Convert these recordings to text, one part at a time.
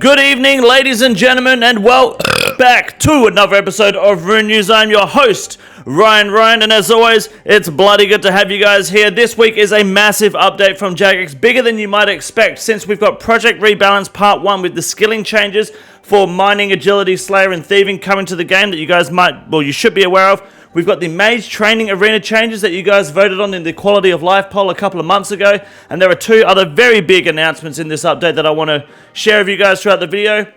Good evening, ladies and gentlemen, and back to another episode of Rune News. I'm your host, Ryan, and as always, it's bloody good to have you guys here. This week is a massive update from Jagex, bigger than you might expect, since we've got Project Rebalance Part 1 with the skilling changes for mining, agility, slayer, and thieving coming to the game that you guys you should be aware of. We've got the Mage Training Arena changes that you guys voted on in the Quality of Life poll a couple of months ago. And there are two other very big announcements in this update that I want to share with you guys throughout the video.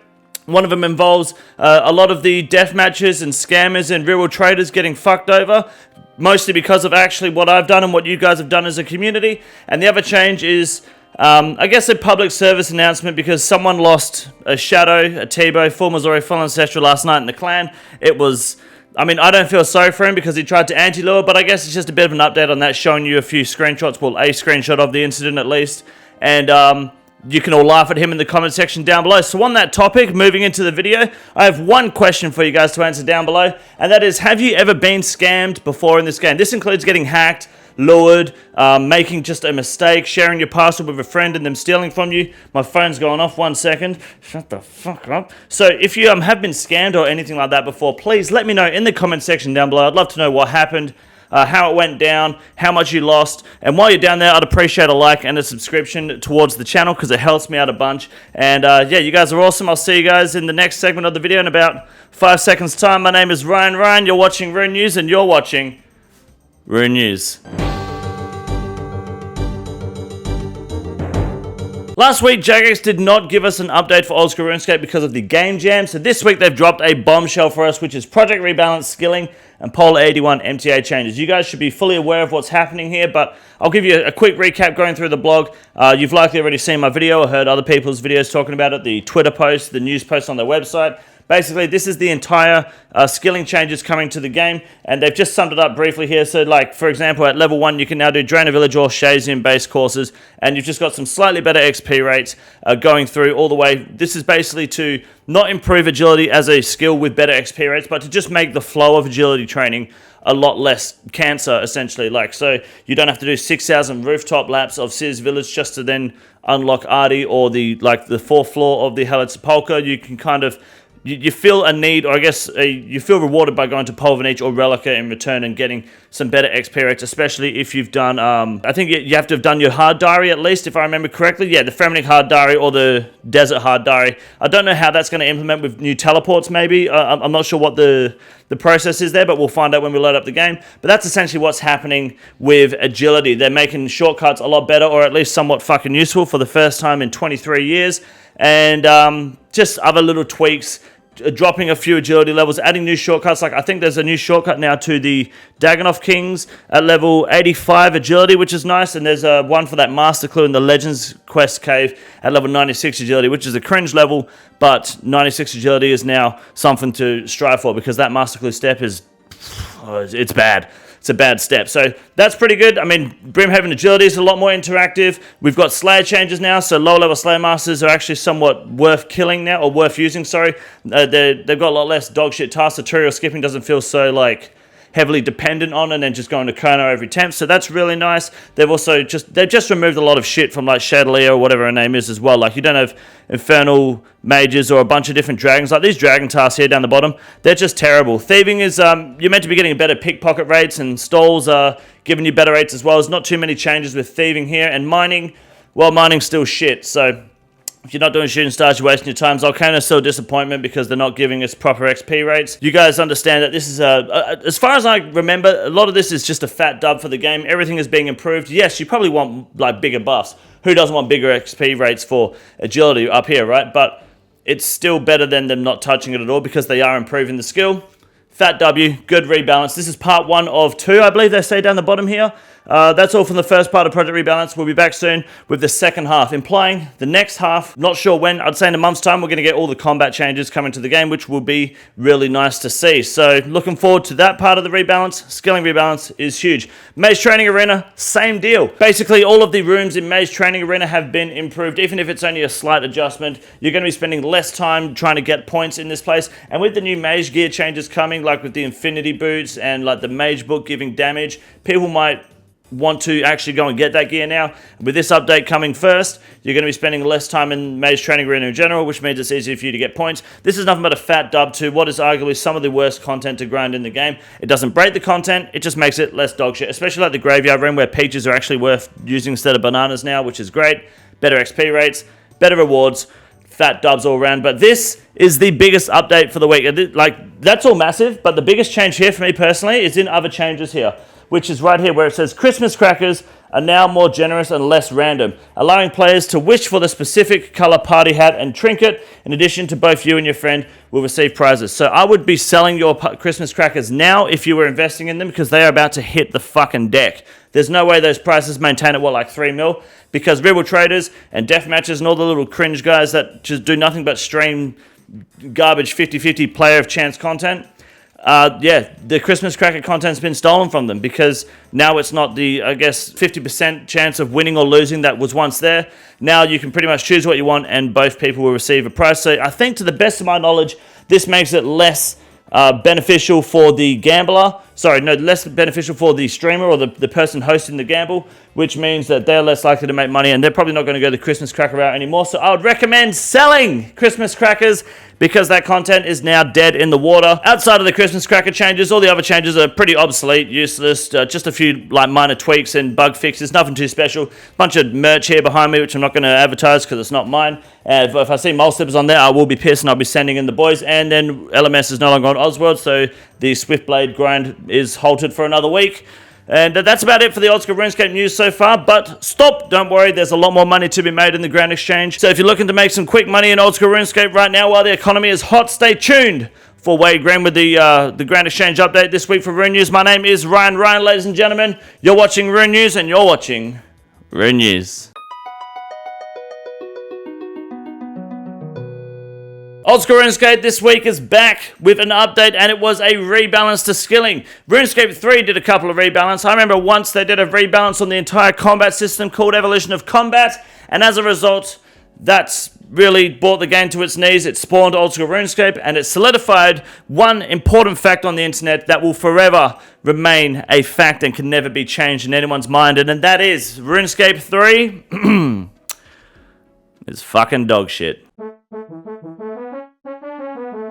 One of them involves a lot of the death matches and scammers and real traders getting fucked over, mostly because of actually what I've done and what you guys have done as a community. And the other change is, I guess, a public service announcement because someone lost a Shadow, a T-Bow, full Missouri, full Ancestral last night in the clan. It was... I mean, I don't feel sorry for him because he tried to anti-lure, but I guess it's just a bit of an update on that, showing you a few screenshots, well, a screenshot of the incident at least, and you can all laugh at him in the comment section down below. So on that topic, moving into the video, I have one question for you guys to answer down below, and that is, have you ever been scammed before in this game? This includes getting hacked, lured, making just a mistake, sharing your password with a friend and them stealing from you. My phone's going off, 1 second. Shut the fuck up. So if you have been scammed or anything like that before, please let me know in the comment section down below. I'd love to know what happened, how it went down, how much you lost, and while you're down there, I'd appreciate a like and a subscription towards the channel because it helps me out a bunch. And yeah, you guys are awesome. I'll see you guys in the next segment of the video in about 5 seconds time. My name is Ryan. You're watching Rune News, and you're watching Rune News. Last week, Jagex did not give us an update for old school RuneScape because of the game jam, so this week they've dropped a bombshell for us, which is Project Rebalance, Skilling, and Polar 81 MTA changes. You guys should be fully aware of what's happening here, but I'll give you a quick recap going through the blog. You've likely already seen my video or heard other people's videos talking about it, the Twitter post, the news post on their website. Basically, this is the entire skilling changes coming to the game, and they've just summed it up briefly here. So, like, for example, at level 1, you can now do Drain a Village or Shazium-based courses, and you've just got some slightly better XP rates going through all the way. This is basically to not improve agility as a skill with better XP rates, but to just make the flow of agility training a lot less cancer, essentially. Like, so you don't have to do 6,000 rooftop laps of Sis Village just to then unlock Artie or the 4th floor of the Helid Sepulchre. You can kind of... You feel a need, or I guess you feel rewarded by going to Polvanich or Relica in return and getting some better XP rates, especially if you've done, I think you have to have done your hard diary at least, if I remember correctly. Yeah, the Fremenic hard diary or the Desert hard diary. I don't know how that's going to implement with new teleports maybe. I'm not sure what the process is there, but we'll find out when we load up the game. But that's essentially what's happening with agility. They're making shortcuts a lot better, or at least somewhat fucking useful for the first time in 23 years. And just other little tweaks, dropping a few agility levels, adding new shortcuts. Like, I think there's a new shortcut now to the Dagannoth Kings at level 85 agility, which is nice. And there's one for that Master Clue in the Legends Quest Cave at level 96 agility, which is a cringe level, but 96 agility is now something to strive for because that Master Clue step is, it's bad. It's a bad step. So that's pretty good. I mean, Brimhaven agility is a lot more interactive. We've got Slayer changes now, so lower level Slayer Masters are actually somewhat worth killing now, or worth using, sorry. They've got a lot less dogshit tasks. Tutorial skipping doesn't feel so, like, heavily dependent on and then just going to Kono every temp, so that's really nice. They've just removed a lot of shit from like Shadowlea or whatever her name is as well. Like, you don't have Infernal Mages or a bunch of different dragons. Like these dragon tasks here down the bottom, they're just terrible. Thieving is, you're meant to be getting better pickpocket rates, and stalls are giving you better rates as well. There's not too many changes with thieving here, and mining, well, mining's still shit, so if you're not doing shooting stars, you're wasting your time. Volcano's still a disappointment because they're not giving us proper XP rates. You guys understand that this is as far as I remember, a lot of this is just a fat dub for the game. Everything is being improved. Yes, you probably want like bigger buffs. Who doesn't want bigger XP rates for agility up here, right? But it's still better than them not touching it at all because they are improving the skill. Fat W, good rebalance. This is part 1 of 2, I believe they say down the bottom here. That's all from the first part of Project Rebalance. We'll be back soon with the second half, implying the next half, not sure when, I'd say in a month's time, we're going to get all the combat changes coming to the game, which will be really nice to see. So looking forward to that part of the rebalance. Skilling rebalance is huge. Mage Training Arena, same deal. Basically, all of the rooms in Mage Training Arena have been improved, even if it's only a slight adjustment. You're going to be spending less time trying to get points in this place, and with the new Mage gear changes coming, like with the Infinity Boots and like the Mage Book giving damage, people might want to actually go and get that gear now. With this update coming first, you're going to be spending less time in Mage Training Arena in general, which means it's easier for you to get points. This is nothing but a fat dub to what is arguably some of the worst content to grind in the game. It doesn't break the content, it just makes it less dog shit, especially like the Graveyard Room where peaches are actually worth using instead of bananas now, which is great. Better XP rates, better rewards, fat dubs all around. But this is the biggest update for the week. Like, that's all massive, but the biggest change here for me personally is in other changes here, which is right here where it says Christmas crackers are now more generous and less random, allowing players to wish for the specific color party hat and trinket. In addition to both you and your friend will receive prizes. So I would be selling your Christmas crackers now if you were investing in them, because they are about to hit the fucking deck. There's no way those prices maintain at what, like 3 mil? Because Rebel Traders and death matches and all the little cringe guys that just do nothing but stream garbage 50-50 player of chance content, yeah, the Christmas cracker content's been stolen from them, because now it's not the, I guess, 50% chance of winning or losing that was once there. Now you can pretty much choose what you want and both people will receive a prize. So I think, to the best of my knowledge, this makes it less beneficial for the gambler. Sorry, no, less beneficial for the streamer or the person hosting the gamble, which means that they're less likely to make money and they're probably not going to go the Christmas cracker route anymore. So I would recommend selling Christmas crackers, because that content is now dead in the water. Outside of the Christmas cracker changes, all the other changes are pretty obsolete, useless, just a few like minor tweaks and bug fixes, nothing too special. Bunch of merch here behind me, which I'm not going to advertise because it's not mine. If I see mole slippers on there, I will be pissed and I'll be sending in the boys. And then LMS is no longer on Osworld, so the Swiftblade grind is halted for another week. And that's about it for the old school RuneScape news so far. But stop, don't worry, there's a lot more money to be made in the Grand Exchange. So if you're looking to make some quick money in old school RuneScape right now while the economy is hot, stay tuned for Wade Graham with the Grand Exchange update this week for Rune News. My name is Ryan, ladies and gentlemen. You're watching Rune News and you're watching Rune News. Old School RuneScape this week is back with an update, and it was a rebalance to skilling. RuneScape 3 did a couple of rebalance. I remember once they did a rebalance on the entire combat system called Evolution of Combat, and as a result, that's really brought the game to its knees. It spawned Old School RuneScape, and it solidified one important fact on the internet that will forever remain a fact and can never be changed in anyone's mind, and that is RuneScape 3 is fucking dog shit.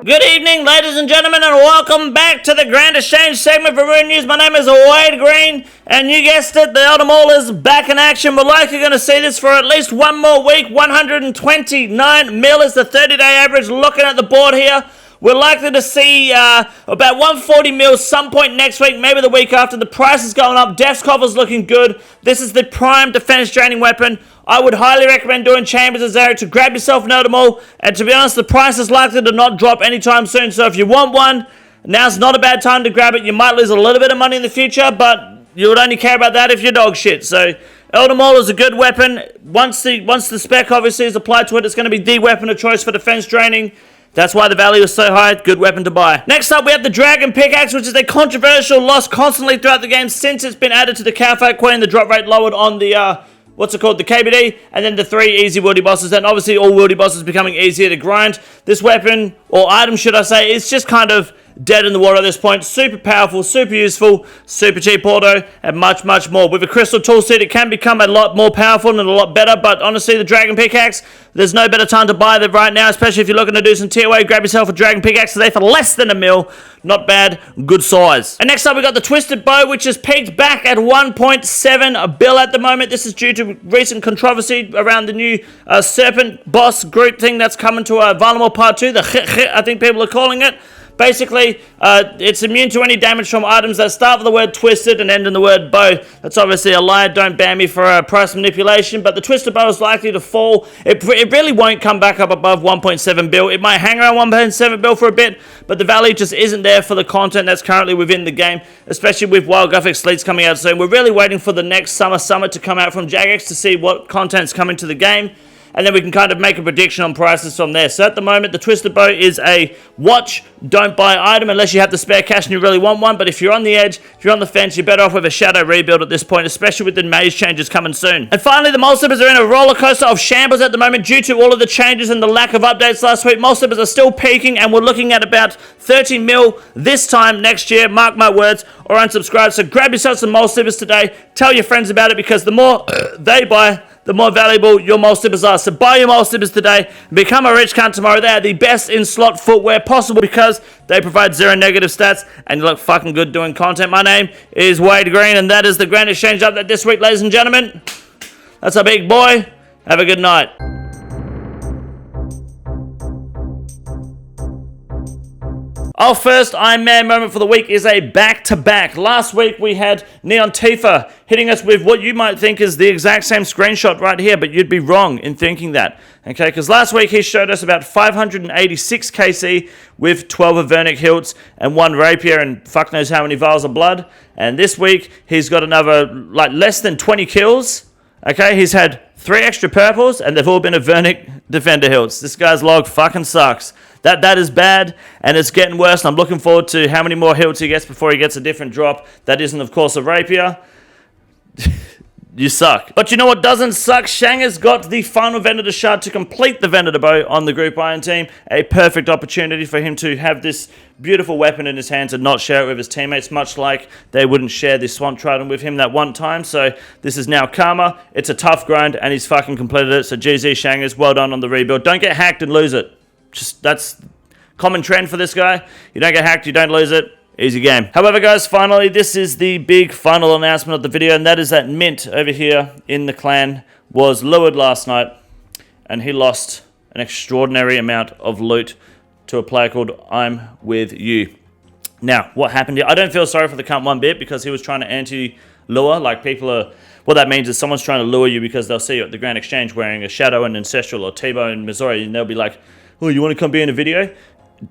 Good evening, ladies and gentlemen, and welcome back to the Grand Exchange segment for Rune News. My name is Wade Green, and you guessed it, the Elder Maul is back in action. We're likely going to see this for at least one more week. 129 mil is the 30-day average. Looking at the board here, we're likely to see about 140 mil some point next week, maybe the week after. The price is going up. Death's Coffer's looking good. This is the prime defense draining weapon. I would highly recommend doing Chambers and Zarek to grab yourself an Elder Maul. And to be honest, the price is likely to not drop anytime soon. So if you want one, now's not a bad time to grab it. You might lose a little bit of money in the future, but you would only care about that if you're dog shit. So Elder Maul is a good weapon. Once the spec obviously is applied to it, it's going to be the weapon of choice for defense draining. That's why the value is so high. Good weapon to buy. Next up, we have the Dragon Pickaxe, which is a controversial loss constantly throughout the game since it's been added to the Cowfat Queen. The drop rate lowered on the, what's it called? The KBD. And then the 3 easy wildy bosses. And obviously all wildy bosses becoming easier to grind. This weapon, or item should I say, is just kind of dead in the water at this point. Super powerful, super useful, super cheap auto, and much, much more. With a crystal tool set, it can become a lot more powerful and a lot better, but honestly, the Dragon Pickaxe, there's no better time to buy them right now, especially if you're looking to do some TOA. Grab yourself a Dragon Pickaxe today for less than a mil. Not bad, good size. And next up, we got the Twisted Bow, which has peaked back at 1.7 bill at the moment. This is due to recent controversy around the new Serpent boss group thing that's coming to Vulnerable Part 2, the I think people are calling it. Basically, it's immune to any damage from items that start with the word twisted and end in the word bow. That's obviously a lie. Don't ban me for price manipulation, but the Twisted Bow is likely to fall. It really won't come back up above 1.7 bill. It might hang around 1.7 bill for a bit, but the value just isn't there for the content that's currently within the game, especially with Wild Gothic Sleets coming out soon. We're really waiting for the next Summer Summit to come out from Jagex to see what content's coming to the game. And then we can kind of make a prediction on prices from there. So at the moment, the Twisted Bow is a watch, don't buy item unless you have the spare cash and you really want one. But if you're on the edge, if you're on the fence, you're better off with a Shadow rebuild at this point, especially with the maze changes coming soon. And finally, the Mole Slippers are in a roller coaster of shambles at the moment due to all of the changes and the lack of updates last week. Mole Slippers are still peaking, and we're looking at about 30 mil this time next year. Mark my words. or unsubscribe. So grab yourself some mole slippers today. Tell your friends about it, because the more they buy, the more valuable your mole slippers are. So buy your mole slippers today and become a rich cunt tomorrow. They are the best in slot footwear possible because they provide zero negative stats and you look fucking good doing content. My name is Wade Green, and that is the Grand Exchange update this week, ladies and gentlemen. That's a big boy. Have a good night. Our first Ironman moment for the week is a back-to-back. Last week we had Neon Tifa hitting us with what you might think is the exact same screenshot right here, but you'd be wrong in thinking that. Okay, because last week he showed us about 586 KC with 12 Avernic hilts and 1 rapier and fuck knows how many vials of blood. And this week he's got another like less than 20 kills. Okay, he's had 3 extra purples and they've all been Avernic defender hilts. This guy's log fucking sucks. That is bad, and it's getting worse, and I'm looking forward to how many more hilts he gets before he gets a different drop. That isn't, of course, a rapier. You suck. But you know what doesn't suck? Shanger's got the final Vendor shard to complete the Vendor bow on the Group Iron team. A perfect opportunity for him to have this beautiful weapon in his hands and not share it with his teammates, much like they wouldn't share this Swamp Trident with him that one time. So this is now karma. It's a tough grind, and he's fucking completed it. So GZ Shangers, well done on the rebuild. Don't get hacked and lose it. Just that's common trend for this guy. You don't get hacked, you don't lose it. Easy game. However, guys, finally, this is the big final announcement of the video, and that is that Mint over here in the clan was lured last night, and he lost an extraordinary amount of loot to a player called I'm With You. Now, what happened here? I don't feel sorry for the cunt one bit, because he was trying to anti-lure. Like, people are... What that means is someone's trying to lure you because they'll see you at the Grand Exchange wearing a Shadow and Ancestral or T-Bow in Missouri, and they'll be like, oh, you want to come be in a video?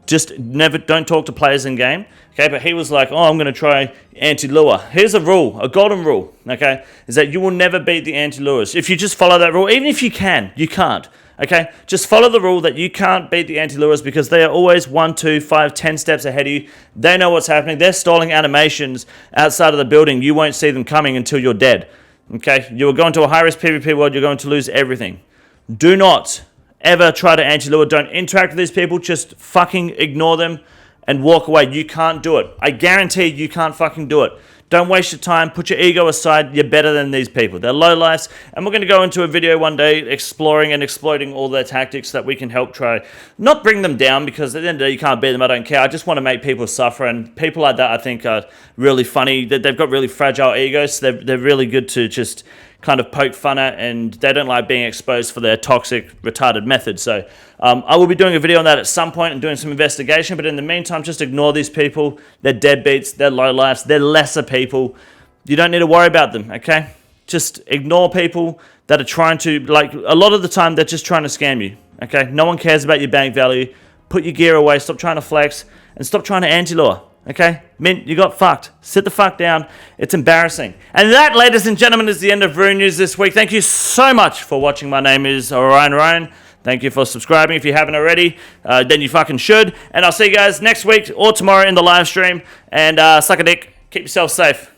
Just never, don't talk to players in game. Okay, but he was like, oh, I'm going to try anti-lure. Here's a rule, a golden rule, okay, is that you will never beat the anti-lures. If you just follow that rule, even if you can, you can't. Okay, just follow the rule that you can't beat the anti-lures because they are always 1, 2, 5, 10 steps ahead of you. They know what's happening. They're stalling animations outside of the building. You won't see them coming until you're dead. Okay, you are going to a high-risk PvP world. You're going to lose everything. Do not ever try to anti-lure. Don't interact with these people. Just fucking ignore them and walk away. You can't do it. I guarantee you can't fucking do it. Don't waste your time. Put your ego aside. You're better than these people. They're lowlifes. And we're going to go into a video one day exploring and exploiting all their tactics that we can help try. Not bring them down, because at the end of the day, you can't beat them. I don't care. I just want to make people suffer. And people like that, I think, are really funny. They've got really fragile egos. So they're really good to just kind of poke fun at, and they don't like being exposed for their toxic, retarded methods. So I will be doing a video on that at some point and doing some investigation, but in the meantime, just ignore these people. They're deadbeats, they're lowlifes, they're lesser people. You don't need to worry about them, okay? Just ignore people that are trying to, like, a lot of the time, they're just trying to scam you, okay? No one cares about your bank value. Put your gear away, stop trying to flex, and stop trying to anti-lure. Okay, Mint, you got fucked. Sit the fuck down. It's embarrassing. And that, ladies and gentlemen, is the end of Rune News this week. Thank you so much for watching. My name is Ryan. Thank you for subscribing. If you haven't already, then you fucking should. And I'll see you guys next week or tomorrow in the live stream. And suck a dick. Keep yourself safe.